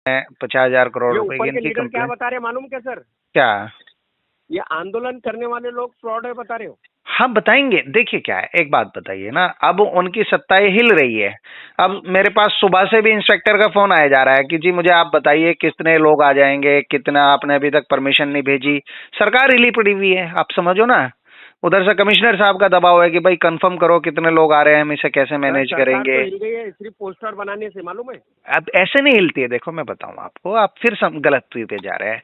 50,000 करोड़ ये रुपए की ऊपर के इनकी लीडर क्या कंप्लेन। बता रहे हैं मालूम क्या सर? क्या? ये आंदोलन करने वाले लोग फ्रॉड है बता रहे हो। हाँ बताएंगे। देखिए क्या है, एक बात बताइए ना, अब उनकी सत्ताएं हिल रही है। अब मेरे पास सुबह से भी इंस्पेक्टर का फोन आया जा रहा है कि जी मुझे आप बताइए कितने लोग आ जाएंगे, कितना आपने अभी तक परमिशन नहीं भेजी। सरकार हिली पड़ी हुई है, आप समझो ना। उधर से कमिश्नर साहब का दबाव है कि भाई कंफर्म करो कितने लोग आ रहे हैं, हम इसे कैसे सर मैनेज सरकार तो करेंगे। हिल गई है सिर्फ पोस्टर बनाने से, मालूम है। अब ऐसे नहीं हिलती है, देखो मैं बताऊं आपको, आप फिर गलत पे जा रहे हैं।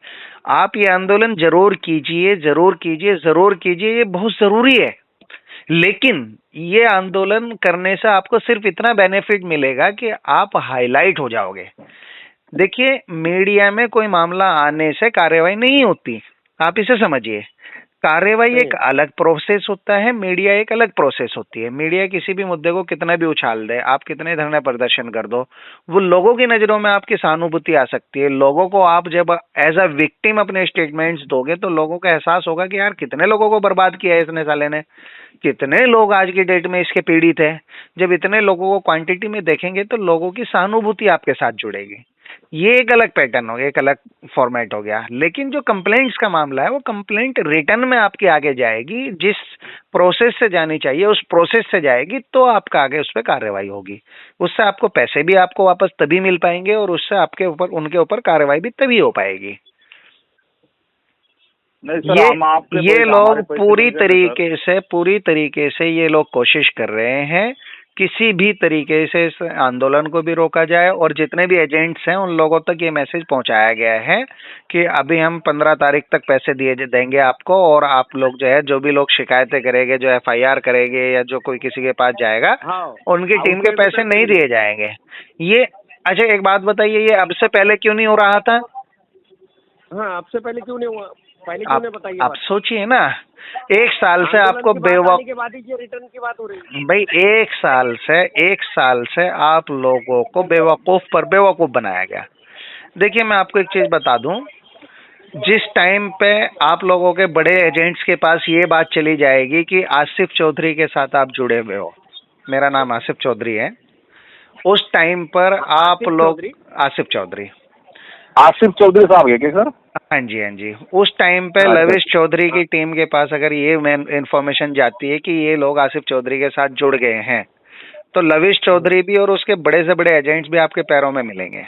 आप ये आंदोलन जरूर कीजिए, जरूर कीजिए, जरूर कीजिए, ये बहुत जरूरी है। लेकिन ये आंदोलन करने से आपको सिर्फ इतना बेनिफिट मिलेगा कि आप हाईलाइट हो जाओगे। देखिए, मीडिया में कोई मामला आने से कार्रवाई नहीं होती, आप इसे समझिए। कार्रवाई एक नहीं अलग प्रोसेस होता है, मीडिया एक अलग प्रोसेस होती है। मीडिया किसी भी मुद्दे को कितना भी उछाल दे, आप कितने धरने प्रदर्शन कर दो, वो लोगों की नजरों में आपकी सहानुभूति आ सकती है। लोगों को आप जब एज अ विक्टिम अपने स्टेटमेंट्स दोगे तो लोगों का एहसास होगा कि यार कितने लोगों को बर्बाद किया है इसने साले ने, कितने लोग आज की डेट में इसके पीड़ित है। जब इतने लोगों को क्वांटिटी में देखेंगे तो लोगों की सहानुभूति आपके साथ जुड़ेगी। ये एक अलग पैटर्न हो गया, एक अलग फॉर्मेट हो गया। लेकिन जो कंप्लेंट्स का मामला है, वो कंप्लेंट रिटर्न में आपकी आगे जाएगी, जिस प्रोसेस से जानी चाहिए उस प्रोसेस से जाएगी, तो आपका आगे उस पर कार्रवाई होगी। उससे आपको पैसे भी आपको वापस तभी मिल पाएंगे और उससे आपके ऊपर, उनके ऊपर कार्रवाई भी तभी हो पाएगी। नहीं सर, हम आपके ये पैसे, लोग हमारे पैसे मिल जाएंगे सर। पूरी तरीके से ये लोग कोशिश कर रहे हैं किसी भी तरीके से इस आंदोलन को भी रोका जाए। और जितने भी एजेंट्स हैं उन लोगों तक ये मैसेज पहुंचाया गया है कि अभी हम 15 तारीख तक पैसे देंगे आपको, और आप लोग जो है, जो भी लोग शिकायतें करेंगे, जो FIR करेंगे या जो कोई किसी के पास जाएगा, हाँ उनकी टीम के आउटलेट पैसे रुपए नहीं देंगे। दिए जाएंगे। ये अच्छा, एक बात बताइए, ये अब से पहले क्यों नहीं हो रहा था? हाँ आपसे पहले क्यों नहीं हुआ, पहले क्यों नहीं बताइए आप बात। सोचिए ना, एक साल से आंदोलन आपको की बात बेवकूफ, आने के बाद ही ये रिटर्न की बात हो रही है। भाई एक साल से आप लोगों को बेवकूफ पर बेवकूफ बनाया गया। देखिए मैं आपको एक चीज बता दूं, जिस टाइम पे आप लोगों के बड़े एजेंट्स के पास ये बात चली जाएगी कि आसिफ चौधरी के साथ आप जुड़े हुए हो, मेरा नाम आसिफ चौधरी है, उस टाइम पर आप आसिफ लोग, चौधरी। आसिफ चौधरी, आसिफ चौधरी साहब है क्या सर? हाँ जी हाँ जी, उस टाइम पे अच्छा लविश चौधरी की टीम के पास अगर ये इंफॉर्मेशन जाती है कि ये लोग आसिफ चौधरी के साथ जुड़ गए हैं, तो लविश चौधरी भी और उसके बड़े से बड़े एजेंट्स भी आपके पैरों में मिलेंगे।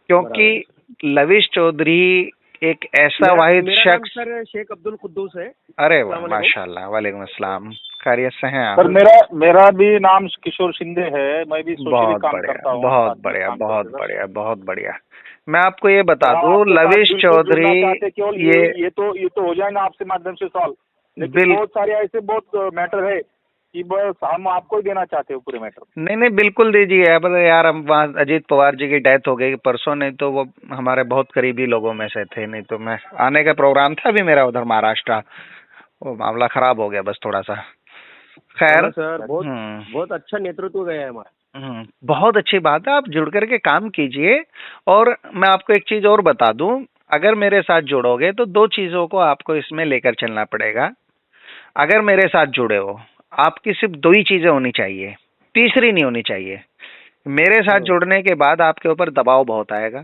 क्योंकि लविश चौधरी एक ऐसा वाहिद मेरा नाम शख्स। सर शेख अब्दुल कुद्दूस है। अरे वाह, अस्सलाम वालेकुम। माशाल्लाह, वालेकुम अस्सलाम, खैरियत से हैं सर, आप? मेरा भी नाम किशोर शिंदे है, मैं भी सोशली बहुत काम बढ़िया, करता हूँ, बहुत साथ में बढ़िया, काम बहुत करते सर। बढ़िया, बहुत बढ़िया। मैं आपको ये बता हम दूं, आपके साथ लविश बिल्कुल जुड़ना चौधरी, चाहते, केवल ये ये तो हो जाएगा आपसे माध्यम से सॉल्व, लेकिन बिल बहुत सारे ऐसे बहुत मैटर है कि बस हम आपको ही देना चाहते हो पूरे मैटर। नहीं नहीं, बिल्कुल दीजिए। अब यार, हम वहाँ अजीत पवार जी की डेथ हो गई परसों, नहीं तो वो हमारे बहुत करीबी लोगों में से थे, नहीं तो मैं आने का प्रोग्राम था अभी मेरा उधर महाराष्ट्र, वो मामला खराब हो गया बस थोड़ा सा। खैर, चलो सर, बहुत अच्छा नेतृत्व गया है हमारा। बहुत अच्छी बात है, आप जुड़ करके काम कीजिए। और मैं आपको एक चीज और बता दूं, अगर मेरे साथ जुड़ोगे तो दो चीजों को आपको इसमें लेकर चलना पड़ेगा। अगर मेरे साथ जुड़े हो, आपकी सिर्फ दो ही चीजें होनी चाहिए, तीसरी नहीं होनी चाहिए। मेरे साथ जुड़ने के बाद आपके ऊपर दबाव बहुत आएगा,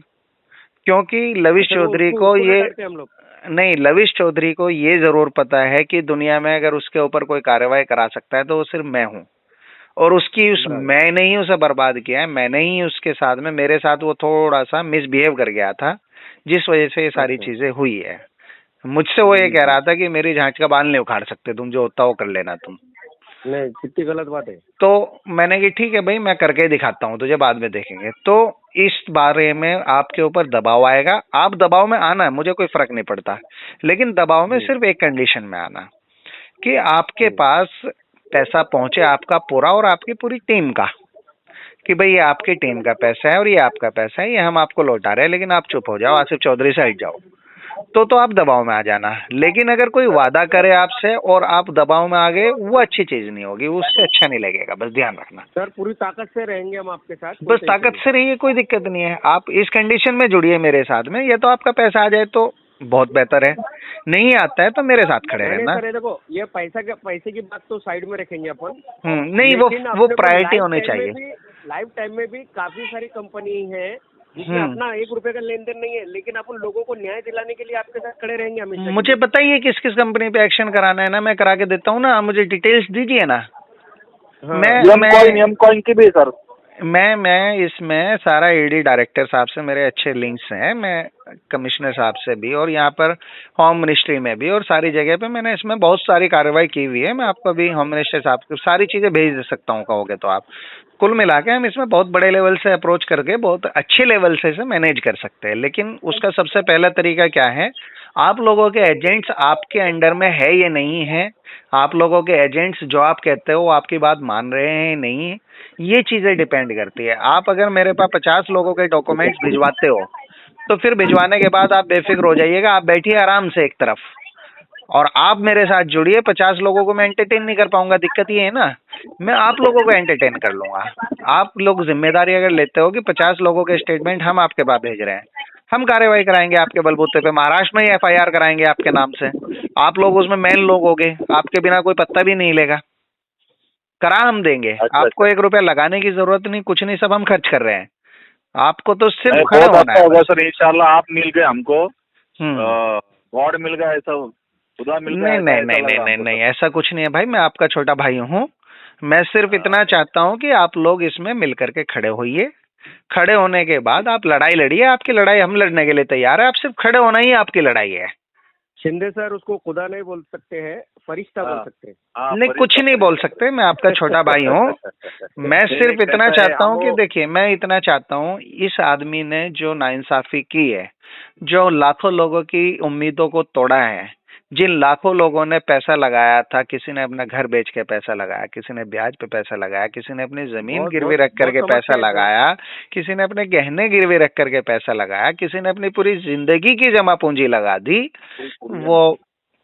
क्योंकि लविश अच्छा, चौधरी उसको को उसको ना ये, डरते हम लोग। नहीं, लविश चौधरी को ये जरूर पता है कि दुनिया में अगर उसके ऊपर कोई कार्रवाई करा सकता है तो वो सिर्फ मैं हूं। और मैंने ही उसे बर्बाद किया है, मैंने ही उसके साथ में, मेरे साथ वो थोड़ा सा मिसबिहेव कर गया था, जिस वजह से ये सारी अच्छा। चीजें हुई है। मुझसे वो ये कह रहा था कि मेरी झांच का बाल नहीं उखाड़ सकते तुम, जो होता वो कर लेना तुम। नहीं, कितनी गलत बात है। तो मैंने कहा ठीक है भाई, मैं करके दिखाता हूँ तुझे, बाद में देखेंगे। तो इस बारे में आपके ऊपर दबाव आएगा, आप दबाव में आना, मुझे कोई फर्क नहीं पड़ता, लेकिन दबाव में सिर्फ एक कंडीशन में आना, कि आपके पास पैसा पहुंचे आपका पूरा और आपकी पूरी टीम का, कि भाई ये आपकी टीम का पैसा है और ये आपका पैसा है, ये हम आपको लौटा रहे हैं, लेकिन आप चुप हो जाओ, आसिफ चौधरी से हट जाओ। तो आप दबाव में आ जाना। लेकिन अगर कोई वादा करे आपसे और आप दबाव में आ गए, वो अच्छी चीज नहीं होगी, उससे अच्छा नहीं लगेगा, बस ध्यान रखना। सर पूरी ताकत से रहेंगे हम आपके साथ, बस ताकत से रहिए, कोई दिक्कत नहीं है। आप इस कंडीशन में जुड़िए मेरे साथ में, या तो आपका पैसा आ जाए तो बहुत बेहतर है, नहीं आता है तो मेरे साथ खड़े नहीं रहना। सर, ये देखो, ये पैसे की बात तो साइड में रखेंगे अपन। नहीं, वो प्रायोरिटी होनी चाहिए। लाइफ टाइम में भी काफी सारी कंपनी है जिसमें अपना 1 रुपए का लेन देन नहीं है, लेकिन अपन लोगों को न्याय दिलाने के लिए आपके साथ खड़े रहेंगे हमेशा। मुझे बताइए किस किस कंपनी पे एक्शन कराना है ना, मैं करा के देता हूँ ना, आप मुझे डिटेल्स दीजिए ना। हाँ। एम कॉइन की भी सर। मैं इसमें सारा ईडी डायरेक्टर साहब से मेरे अच्छे लिंक्स हैं, मैं कमिश्नर साहब से भी, और यहाँ पर होम मिनिस्ट्री में भी, और सारी जगह पे मैंने इसमें बहुत सारी कार्रवाई की हुई है। मैं आपको अभी होम मिनिस्टर साहब को सारी चीज़ें भेज दे सकता हूँ कहोगे तो आप। कुल मिला के हम इसमें बहुत बड़े लेवल से अप्रोच करके बहुत अच्छे लेवल से इसे मैनेज कर सकते हैं। लेकिन उसका सबसे पहला तरीका क्या है, आप लोगों के एजेंट्स आपके अंडर में है या नहीं है, आप लोगों के एजेंट्स जो आप कहते हो वो आपकी बात मान रहे हैं नहीं, ये चीजें डिपेंड करती है। आप अगर मेरे पास 50 लोगों के डॉक्यूमेंट्स भिजवाते हो तो फिर भिजवाने के बाद आप बेफिक्र हो जाइएगा, आप बैठिए आराम से एक तरफ और आप मेरे साथ जुड़िए। 50 लोगों को मैं एंटरटेन नहीं कर पाऊंगा, दिक्कत ये है ना, मैं आप लोगों को एंटरटेन कर लूंगा। आप लोग जिम्मेदारी अगर लेते हो कि 50 लोगों के स्टेटमेंट हम आपके पास भेज रहे हैं, हम कार्रवाई कराएंगे आपके बलबूते पे, महाराष्ट्र में ही FIR कराएंगे आपके नाम से। आप लोग उसमें मेन लोग होगे, आपके बिना कोई पत्ता भी नहीं लेगा, करा हम देंगे। आपको 1 रुपया लगाने की जरूरत नहीं, कुछ नहीं, सब हम खर्च कर रहे हैं। आपको तो सिर्फ खड़े बहुत होना अच्छा है होगा बस। सर, इंशाल्लाह आप मिल गए हमको, हम्म। गॉड मिल गया ऐसा, खुदा मिल गया नहीं ऐसा, नहीं ऐसा नहीं लग नहीं रहा नहीं हमको नहीं, सर। ऐसा कुछ नहीं है भाई, मैं आपका छोटा भाई हूँ। मैं सिर्फ इतना चाहता हूँ कि आप लोग इसमें मिल करके खड़े होइए। खड़े होने के बाद आप लड़ाई लड़िए, आपकी लड़ाई हम लड़ने के लिए तैयार है, आप सिर्फ खड़े होना ही आपकी लड़ाई है। शिंदे सर उसको खुदा नहीं बोल सकते हैं, फरिश्ता बोल सकते हैं। नहीं, कुछ नहीं बोल सकते, मैं आपका छोटा भाई हूँ। मैं सिर्फ इतना चाहता हूँ कि देखिए, मैं इतना चाहता हूँ, इस आदमी ने जो नाइंसाफी की है, जो लाखों लोगों की उम्मीदों को तोड़ा है, जिन लाखों लोगों ने पैसा लगाया था, किसी ने अपना घर बेच के पैसा लगाया, किसी ने ब्याज पे पैसा लगाया, किसी ने अपनी जमीन बहुत गिरवी बहुत रख बहुत करके पैसा समस्या है सर। लगाया, किसी ने अपने गहने गिरवी रख करके पैसा लगाया, किसी ने अपनी पूरी जिंदगी की जमा पूंजी लगा दी। वो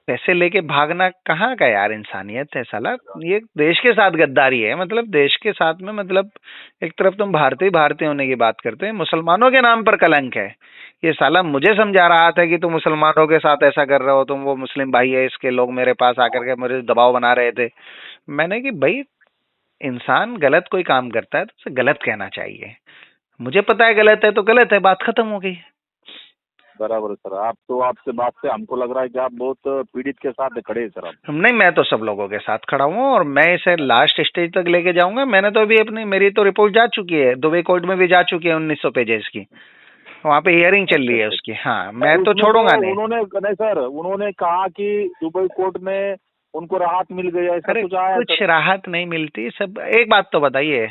पैसे लेके भागना कहाँ का यार इंसानियत है साला। ये देश के साथ गद्दारी है, मतलब देश के साथ में, मतलब एक तरफ तुम भारतीय भारतीय होने की बात करते हैं, मुसलमानों के नाम पर कलंक है। ये साला मुझे समझा रहा था कि तुम मुसलमानों के साथ ऐसा कर रहे हो, तुम वो मुस्लिम भाई है इसके, लोग मेरे पास आकर के मुझे दबाव बना रहे थे। मैंने कि भाई, इंसान गलत कोई काम करता है तो उसे गलत कहना चाहिए। मुझे पता है गलत है तो गलत है, बात खत्म हो गई। बराबर है सर। आप तो, आपसे बात से हमको लग रहा है कि आप बहुत पीड़ित के साथ खड़े हैं सर आप। नहीं, मैं तो सब लोगों के साथ खड़ा हूँ और मैं इसे लास्ट स्टेज तक लेके जाऊंगा। मैंने तो अभी अपनी, मेरी तो रिपोर्ट जा चुकी है, दुबई कोर्ट में भी जा चुकी है 1900 पेजेस की, वहाँ पे हियरिंग चल रही है उसकी। हाँ, मैं तो उसमें छोड़ूंगा नहीं। नहीं सर, उन्होंने कहा कि दुबई कोर्ट में उनको राहत मिल गई, ऐसा अरे कुछ आया कुछ सर? राहत नहीं मिलती सब। एक बात तो बताइए,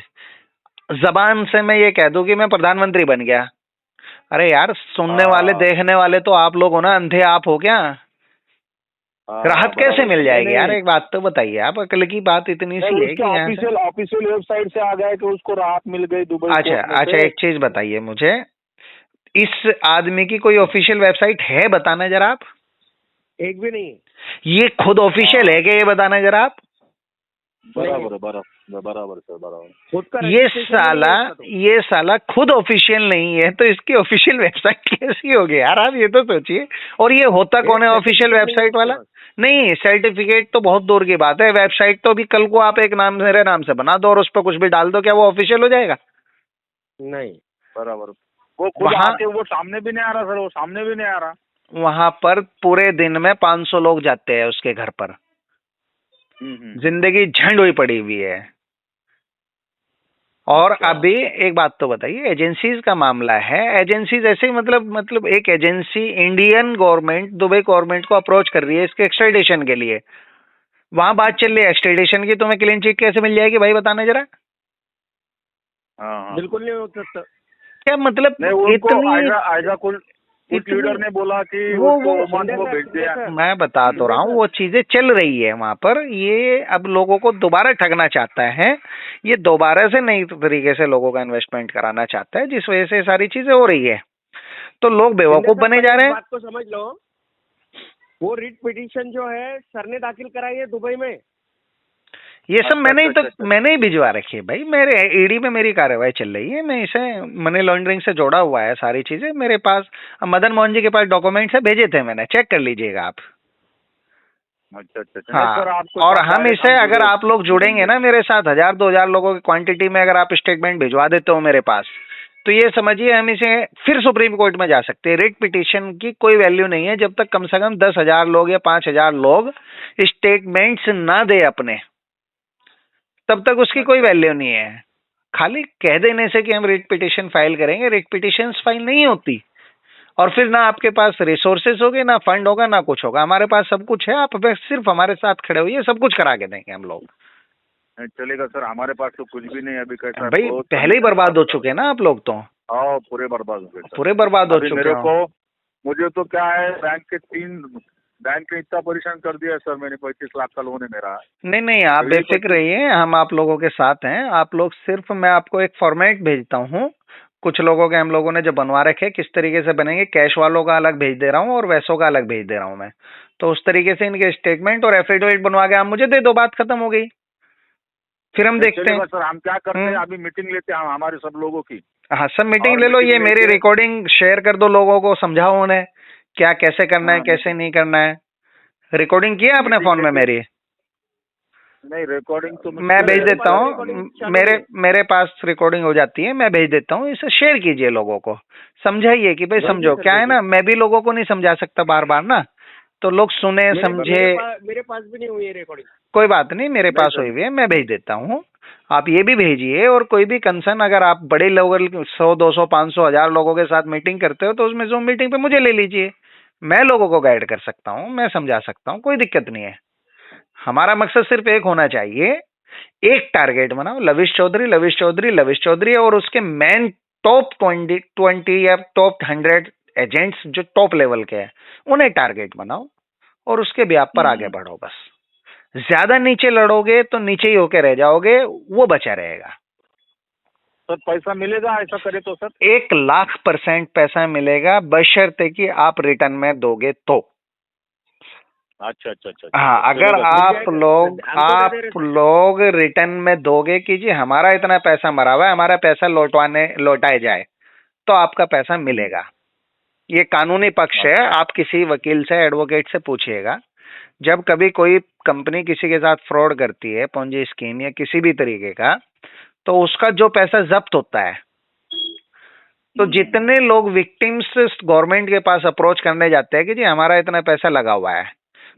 जबान से मैं ये कह दूं कि मैं प्रधानमंत्री बन गया, अरे यार सुनने वाले देखने वाले तो आप लोग हो ना, अंधे आप हो क्या? राहत कैसे मिल जाएगी यार? एक बात तो बताइए आप, अकल की बात इतनी सी है कि यहाँ से। ऑफिशियल वेबसाइट से आ गया कि उसको राहत मिल गई दुबई अच्छा कोर्ट में अच्छा, से। एक चीज बताइए मुझे, इस आदमी की कोई ऑफिशियल वेबसाइट है? बताना जरा आप। एक भी नहीं है। ये खुद ऑफिशियल है कि ये बताना जरा आप। बराबर है, बराबर सर, बराबर। खुद का ये registration नहीं साला है इसका तो। ये साला खुद ऑफिशियल नहीं है तो इसकी ऑफिशियल वेबसाइट कैसी होगी यार? आप ये तो सोचिए। और ये होता कौन है ऑफिशियल certificate नहीं है वेबसाइट वाला? इसके पास। नहीं, सर्टिफिकेट तो बहुत दूर की बात है, वेबसाइट तो अभी कल को आप एक नाम, मेरे नाम से बना दो और उस पर कुछ भी डाल दो, क्या वो ऑफिशियल हो जाएगा? नहीं। बराबर। वो खुद वहाँ आके वो सामने भी नहीं आ रहा सर, वो सामने भी नहीं आ रहा। वहां पर पूरे दिन में 500 लोग जाते हैं उसके घर पर, जिंदगी झंड हुई पड़ी हुई है। और अभी एक बात तो बताइए, एजेंसीज का मामला है, एजेंसीज ऐसे ही, मतलब एक agency Indian government Dubai government को अप्रोच कर रही है इसके एक्सट्रेडिशन के लिए, वहां बात चल रही है एक्सट्रेडिशन की, तुम्हें क्लीन चिट कैसे मिल जाएगी भाई, बताना जरा। बिल्कुल नहीं हो सकता। क्या मतलब इतनी कुछ लीडर ने बोला कि वो ओमान को भेज दिया। मैं बता तो रहा हूँ, वो चीजें चल रही है वहां पर। ये अब लोगों को दोबारा ठगना चाहता है, ये दोबारा से नई तरीके से लोगों का इन्वेस्टमेंट कराना चाहता है, जिस वजह से सारी चीजें हो रही है। तो लोग बेवकूफ बने जा रहे हैं। बात को समझ लो, वो रिट पिटीशन जो है सर ने दाखिल कराई है दुबई में। ये सब मैंने ही भिजवा रखी है भाई, मेरे ईडी में मेरी कार्रवाई चल रही है, मैं इसे मनी लॉन्ड्रिंग से जोड़ा हुआ है, सारी चीजें मेरे पास। मदन मोहन जी के पास डॉक्यूमेंट्स है, भेजे थे मैंने, चेक कर लीजिएगा आप। अच्छा। हाँ, और हम इसे, अगर आप लोग जुड़ेंगे ना मेरे साथ, 1000-2000 लोगों की क्वांटिटी में अगर आप स्टेटमेंट भिजवा देते हो मेरे पास, तो ये समझिए हम इसे फिर सुप्रीम कोर्ट में जा सकते हैं। रिट पिटीशन की कोई वैल्यू नहीं है जब तक कम से कम 10,000 लोग या 5,000 लोग स्टेटमेंट्स ना दे अपने, तब तक उसकी कोई वैल्यू नहीं है। खाली कह देने से कि हम रिट पिटीशन फाइल करेंगे, रिट पिटीशन फाइल नहीं होती, और फिर ना आपके पास रिसोर्सेस होगे, ना फंड होगा, ना कुछ होगा। हमारे पास सब कुछ है, आप बस सिर्फ हमारे साथ खड़े होइए, सब कुछ करा के देंगे हम लोग। नहीं चलेगा सर, हमारे पास तो कुछ भी नहीं अभी। कैसा भाई पहले ही बर्बाद हो चुके हैं ना आप लोग, तो हाँ पूरे बर्बाद हो गए सर। पूरे बर्बाद हो अभी चुके मेरे हो। को, मुझे तो क्या है, बैंक ने इतना परेशान कर दिया है सर, मैंने 35 लाख का लोन है मेरा। नहीं नहीं, आप तो ये बेफिक्र रहिए, हम आप लोगों के साथ हैं। आप लोग सिर्फ, मैं आपको एक फॉर्मेट भेजता हूँ, कुछ लोगों के हम लोगों ने जो बनवा रखे, किस तरीके से बनेंगे। कैश वालों का अलग भेज दे रहा हूँ और वैसों का अलग भेज दे रहा हूँ मैं। तो उस तरीके से इनके स्टेटमेंट और एफिडेविट बनवा के आप मुझे दे दो, बात खत्म हो गई। फिर हम देखते हैं सर, हम क्या करते हैं, अभी मीटिंग लेते हैं हमारे सब लोगों की। हाँ, सब मीटिंग और ले लो। ये मीटिंग मेरी लेके रिकॉर्डिंग शेयर कर दो, लोगों को समझाओ उन्हें क्या कैसे करना है, हाँ, कैसे नहीं करना है। रिकॉर्डिंग की है आपने मीटिंग फोन में लेके मेरी? नहीं, रिकॉर्डिंग तो मैं भेज देता हूँ, रिकॉर्डिंग चालू मेरे है। मेरे पास रिकॉर्डिंग हो जाती है, मैं भेज देता हूँ। इसे शेयर कीजिए, लोगों को समझाइए कि भाई समझो सर, क्या है ना, मैं भी लोगों को नहीं समझा सकता बार बार ना, तो लोग सुने समझे। मेरे पास भी नहीं हुई है रिकॉर्डिंग। कोई बात नहीं, मेरे नहीं पास सर। हुई हुई है, मैं भेज देता हूँ। आप ये भी भेजिए, और कोई भी कंसर्न अगर आप बड़े लेवल 100, 200, 500, 1000 लोगों के साथ मीटिंग करते हो, तो उसमें जूम मीटिंग पे मुझे ले लीजिए। मैं लोगों को गाइड कर सकता हूँ, मैं समझा सकता हूँ, कोई दिक्कत नहीं है। हमारा मकसद सिर्फ एक होना चाहिए, एक टारगेट बनाओ, लविश चौधरी, लविश चौधरी, लविश चौधरी, और उसके मेन टॉप 20 या टॉप 100 एजेंट्स जो टॉप लेवल के हैं, उन्हें टारगेट बनाओ और उसके ब्याह पर आगे बढ़ो। बस ज्यादा नीचे लड़ोगे तो नीचे ही होके रह जाओगे, वो बचा रहेगा। सर पैसा मिलेगा ऐसा करे तो सर? 1,00,000% पैसा मिलेगा, बशर्ते कि आप रिटर्न में दोगे तो। अच्छा अच्छा अच्छा हाँ, अच्छा, अगर चलेगा सर। आप लोग रिटर्न में दोगे कि जी हमारा इतना पैसा मरा हुआ है, हमारा पैसा लौटाए जाए, तो आपका पैसा मिलेगा। ये कानूनी पक्ष है, आप किसी वकील से, एडवोकेट से पूछिएगा। जब कभी कोई कंपनी किसी के साथ फ्रॉड करती है, पोंजी स्कीम या किसी भी तरीके का, तो उसका जो पैसा जब्त होता है, तो जितने लोग विक्टिम्स गवर्नमेंट के पास अप्रोच करने जाते हैं कि जी हमारा इतना पैसा लगा हुआ है,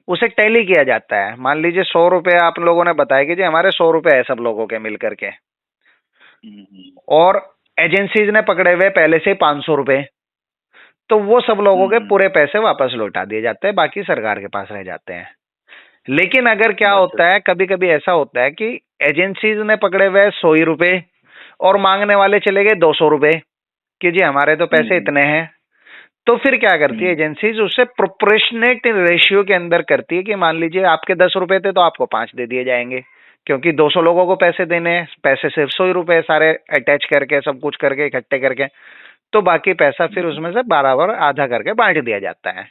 उसे टैली किया जाता है। मान लीजिए 100 रुपए आप लोगों ने बताया कि जी हमारे 100 रुपए है सब लोगों के मिल करके, और एजेंसीज ने पकड़े हुए पहले से 500 रुपए, तो वो सब लोगों के पूरे पैसे वापस लौटा दिए जाते हैं, बाकी सरकार के पास रह जाते हैं। लेकिन अगर क्या होता है, कभी कभी ऐसा होता है कि एजेंसीज ने पकड़े हुए 100 ही रुपए और मांगने वाले चले गए 200 रुपए कि जी हमारे तो पैसे इतने हैं। तो फिर क्या करती है एजेंसीज, उससे प्रोपोर्शनेट रेशियो के अंदर करती है कि मान लीजिए आपके 10 रुपए थे तो आपको 5 दे दिए जाएंगे, क्योंकि 200 लोगों को पैसे देने हैं, पैसे सिर्फ 100 ही रुपए सारे अटैच करके, सब कुछ करके, इकट्ठे करके, तो बाकी पैसा फिर उसमें से बराबर आधा करके बांट दिया जाता है।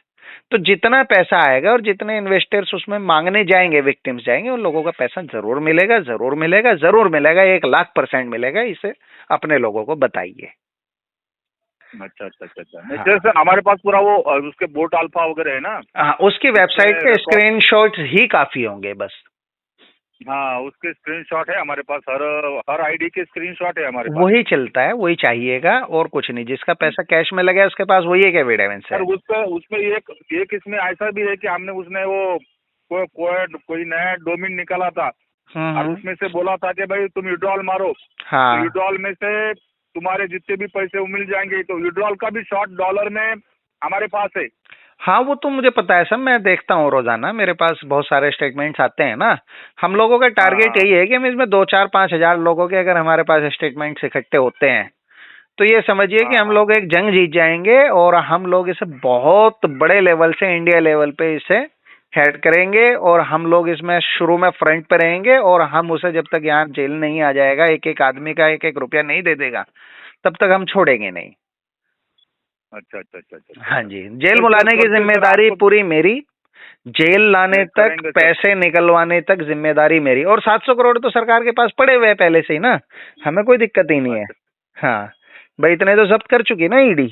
तो जितना पैसा आएगा और जितने इन्वेस्टर्स उसमें मांगने जाएंगे, विक्टिम्स जाएंगे, उन लोगों का पैसा जरूर मिलेगा, जरूर मिलेगा, जरूर मिलेगा, 1,00,000% मिलेगा। इसे अपने लोगों को बताइए। अच्छा अच्छा अच्छा अच्छा। नहीं जैसे हमारे पास पूरा वो उसके बोट अल्फा वगैरह है ना। हाँ, उसकी वेबसाइट के स्क्रीनशॉट्स ही काफी होंगे बस। हाँ, उसके स्क्रीनशॉट है हमारे पास, हर आईडी के स्क्रीनशॉट है हमारे पास। वही चलता है, वही चाहिएगा और कुछ नहीं। जिसका पैसा कैश में लगा है उसके पास वही एक एविडेंस है। सर उसमें एक इसमें ऐसा भी है कि हमने उसने वो कोई नया डोमेन निकाला था, और उसमें से बोला था कि भाई तुम विड्रॉल मारो। हाँ, तो विड्रॉल में से तुम्हारे जितने भी पैसे वो मिल जाएंगे। तो विड्रॉल का भी शॉर्ट डॉलर में हमारे पास है। हाँ, वो तो मुझे पता है सब, मैं देखता हूँ रोजाना, मेरे पास बहुत सारे स्टेटमेंट्स आते हैं ना। हम लोगों का टारगेट यही है कि हम इसमें 2, 4, 5,000 लोगों के अगर हमारे पास स्टेटमेंट्स इकट्ठे होते हैं, तो ये समझिए कि हम लोग एक जंग जीत जाएंगे, और हम लोग इसे बहुत बड़े लेवल से, इंडिया लेवल पे इसे हेड करेंगे, और हम लोग इसमें शुरू में फ्रंट पे रहेंगे, और हम उसे जब तक यहाँ जेल नहीं आ जाएगा, एक एक आदमी का 1-1 रुपया नहीं दे देगा, तब तक हम छोड़ेंगे नहीं। अच्छा अच्छा अच्छा अच्छा। हाँ जी, जेल बुलाने की जिम्मेदारी पूरी मेरी, जेल लाने तक, पैसे निकलवाने तक जिम्मेदारी मेरी। और 700 करोड़ तो सरकार के पास पड़े हुए हैं पहले से ही ना, हमें कोई दिक्कत ही नहीं है। हाँ भाई, इतने तो जब्त कर चुकी ना ईडी।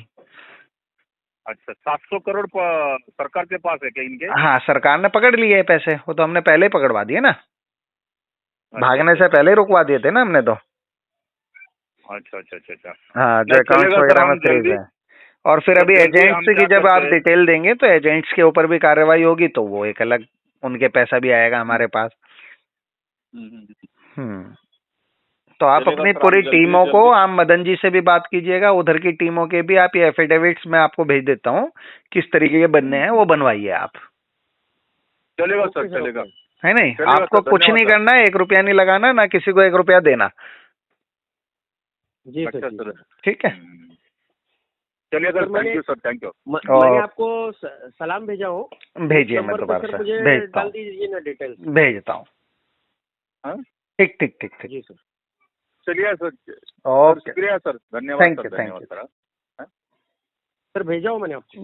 अच्छा, 700 करोड़ सरकार के पास है क्या इनके? हाँ, सरकार ने पकड़ लिए हैं पैसे, वो तो हमने पहले ही पकड़वा दिए ना, भागने से पहले ही रुकवा दिए थे ना हमने तो। अच्छा अच्छा अच्छा अच्छा। हाँ, जो नहीं, अकाउंट्स चलेगा सर, वगैरह में हम फ्रीज जल्दी है। और फिर सर अभी जल्दी हम एजेंट्स की क्या जब आप करते हैं। डिटेल देंगे तो एजेंट्स के ऊपर भी कार्रवाई होगी, तो वो एक अलग उनके पैसा भी आएगा हमारे पास। हम्म। तो आप चलेगा अपनी सर, पूरी हम जल्दी टीमों से को, जल्दी। आप मदन जी से भी बात कीजिएगा, उधर की टीमों के भी आप ये एफिडेविट्स मैं आपको भेज देता हूँ, किस तरीके के बनने हैं वो बनवाइए आप। चलेगा ओके सर, सर, चलेगा। ओके। है नहीं, चलेगा आपको सर, कुछ धन्यवाद नहीं सर। करना है, 1 रुपया नहीं लगाना, ना किसी को 1 रुपया देना। जी अच्छा सर, जी सर। सर। ठीक है। चलिए सर, सर, मैंने thank you sir, thank you. मैंने और आपको सलाम भेजा हो, भेजिए, उस मैं नंबर पे दोबारा सर से मुझे भेजता डाल हूँ, दीजिए ना डिटेल्स। भेजता हूँ। हाँ? ठीक ठीक ठीक ठीक। जी सर। चलिए सर, सर ओके, शुक्रिया सर, धन्यवाद थैंक सर, यू, थैंक धन्यवाद यू। सर। हाँ? सर भेजा हो मैंने आपको।